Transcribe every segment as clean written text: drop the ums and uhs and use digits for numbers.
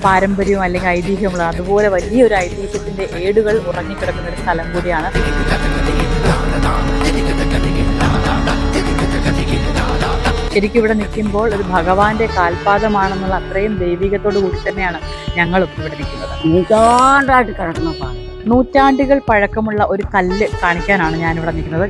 പാരമ്പര്യവും അല്ലെങ്കിൽ ഐതിഹ്യമുള്ള അതുപോലെ വലിയൊരു ഐതിഹ്യത്തിന്റെ ഏടുകൾ ഉറങ്ങിക്കിടക്കുന്ന ഒരു സ്ഥലം കൂടിയാണ്. ശരിക്കും ഇവിടെ നിൽക്കുമ്പോൾ ഒരു ഭഗവാന്റെ കാൽപാദമാണെന്നുള്ള അത്രയും ദൈവികത്തോടു കൂടി തന്നെയാണ് ഞങ്ങളും ഇവിടെ നിൽക്കുന്നത്. നൂറ്റാണ്ടായിട്ട് കിടക്കുന്ന പാറ, നൂറ്റാണ്ടുകൾ പഴക്കമുള്ള ഒരു കല്ല് കാണിക്കാനാണ് ഞാനിവിടെ നിൽക്കുന്നത്.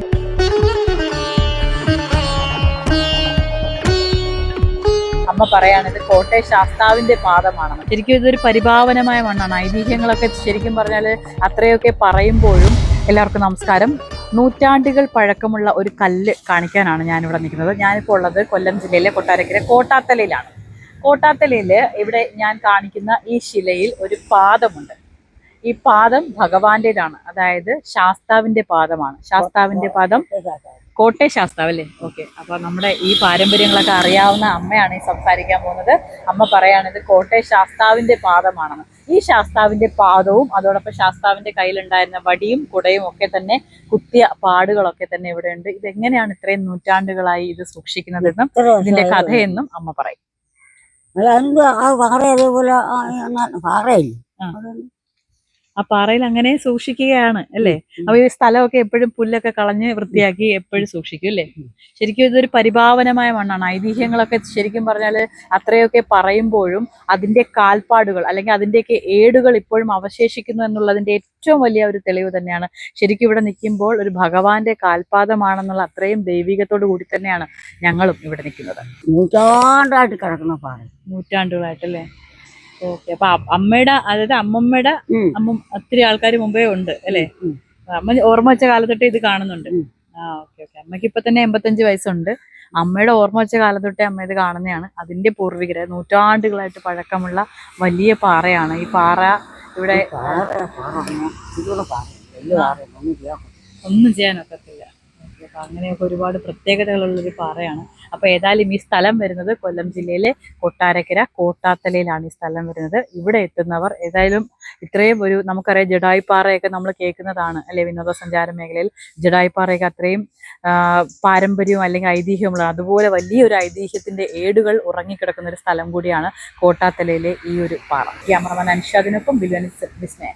അമ്മ പറയാണ് ഇത് കോട്ടയം ശാസ്താവിന്റെ പാദമാണെന്ന്. ശരിക്കും ഇതൊരു പരിപാവനമായ മണ്ണാണ്. ഐതിഹ്യങ്ങളൊക്കെ ശരിക്കും പറഞ്ഞാൽ അത്രയൊക്കെ പറയുമ്പോഴും. എല്ലാവർക്കും നമസ്കാരം. നൂറ്റാണ്ടുകൾ പഴക്കമുള്ള ഒരു കല്ല് കാണിക്കാനാണ് ഞാനിവിടെ നിൽക്കുന്നത്. ഞാനിപ്പോൾ ഉള്ളത് കൊല്ലം ജില്ലയിലെ കൊട്ടാരക്കര കോട്ടാത്തലയിലാണ്. കോട്ടാത്തലയിൽ ഇവിടെ ഞാൻ കാണിക്കുന്ന ഈ ശിലയിൽ ഒരു പാദമുണ്ട്. ഈ പാദം ഭഗവാന്റേതാണ്, അതായത് ശാസ്താവിന്റെ പാദമാണ്. ശാസ്താവിന്റെ പാദം കോട്ടയം ശാസ്താവ് അല്ലേ? ഓക്കെ. അപ്പൊ നമ്മുടെ ഈ പാരമ്പര്യങ്ങളൊക്കെ അറിയാവുന്ന അമ്മയാണ് ഈ സംസാരിക്കാൻ പോകുന്നത്. അമ്മ പറയാണ് ഇത് കോട്ടയം ശാസ്താവിന്റെ പാദമാണെന്ന്. ഈ ശാസ്താവിന്റെ പാദവും അതോടൊപ്പം ശാസ്താവിന്റെ കയ്യിലുണ്ടായിരുന്ന വടിയും കുടയും ഒക്കെ തന്നെ കുത്തിയ പാടുകളൊക്കെ തന്നെ ഇവിടെ ഉണ്ട്. ഇതെങ്ങനെയാണ് ഇത്രയും നൂറ്റാണ്ടുകളായി ഇത് സൂക്ഷിക്കുന്നതെന്നും ഇതിന്റെ കഥയെന്നും അമ്മ പറയും. ആ പാറയിൽ അങ്ങനെ സൂക്ഷിക്കുകയാണ് അല്ലേ? അപ്പൊ ഈ സ്ഥലമൊക്കെ എപ്പോഴും പുല്ലൊക്കെ കളഞ്ഞ് വൃത്തിയാക്കി എപ്പോഴും സൂക്ഷിക്കും അല്ലേ? ശരിക്കും ഇതൊരു പരിപാവനമായ മണ്ണാണ്. ഐതിഹ്യങ്ങളൊക്കെ ശരിക്കും പറഞ്ഞാൽ അത്രയൊക്കെ പറയുമ്പോഴും അതിന്റെ കാൽപ്പാടുകൾ അല്ലെങ്കിൽ അതിന്റെയൊക്കെ ഏടുകൾ ഇപ്പോഴും അവശേഷിക്കുന്നു എന്നുള്ളതിന്റെ ഏറ്റവും വലിയ ഒരു തെളിവ് തന്നെയാണ്. ശരിക്കും ഇവിടെ നിൽക്കുമ്പോൾ ഒരു ഭഗവാന്റെ കാൽപാദമാണെന്നുള്ള അത്രയും ദൈവികത്തോടു കൂടി തന്നെയാണ് ഞങ്ങളും ഇവിടെ നിൽക്കുന്നത്. നൂറ്റാണ്ടായിട്ട് കിടക്കുന്ന പാറ, നൂറ്റാണ്ടുകളായിട്ടല്ലേ? ഓക്കെ. അപ്പൊ അമ്മയുടെ, അതായത് അമ്മമ്മയുടെ ഒത്തിരി ആൾക്കാർ മുമ്പേ ഉണ്ട് അല്ലേ? അമ്മ ഓർമ്മ വെച്ച കാലത്തൊട്ട് ഇത് കാണുന്നുണ്ട്. ഓക്കെ. അമ്മയ്ക്ക് ഇപ്പൊ തന്നെ 85 വയസ്സുണ്ട്. അമ്മയുടെ ഓർമ്മ വെച്ച കാലത്തൊട്ടേ അമ്മ ഇത് കാണുന്നതാണ്. അതിന്റെ പൂർവികരെ നൂറ്റാണ്ടുകളായിട്ട് പഴക്കമുള്ള വലിയ പാറയാണ് ഈ പാറ. ഇവിടെ ഒന്നും ചെയ്യാനൊക്കത്തില്ല. അപ്പൊ അങ്ങനെയൊക്കെ ഒരുപാട് പ്രത്യേകതകളുള്ളൊരു പാറയാണ്. അപ്പൊ ഏതായാലും ഈ സ്ഥലം വരുന്നത് കൊല്ലം ജില്ലയിലെ കൊട്ടാരക്കര കോട്ടാത്തലയിലാണ് ഈ സ്ഥലം വരുന്നത്. ഇവിടെ എത്തുന്നവർ ഏതായാലും ഇത്രയും ഒരു, നമുക്കറിയാം ജഡായിപ്പാറയൊക്കെ നമ്മൾ കേൾക്കുന്നതാണ് അല്ലെ? വിനോദസഞ്ചാര മേഖലയിൽ ജഡായിപ്പാറയൊക്കെ അത്രയും പാരമ്പര്യവും അല്ലെങ്കിൽ ഐതിഹ്യമുള്ള അതുപോലെ വലിയൊരു ഐതിഹ്യത്തിന്റെ ഏടുകൾ ഉറങ്ങിക്കിടക്കുന്ന ഒരു സ്ഥലം കൂടിയാണ് കോട്ടാത്തലയിലെ ഈ ഒരു പാറ. ക്യാമറമാൻ അൻഷാദിനൊപ്പം വിസ്മയ.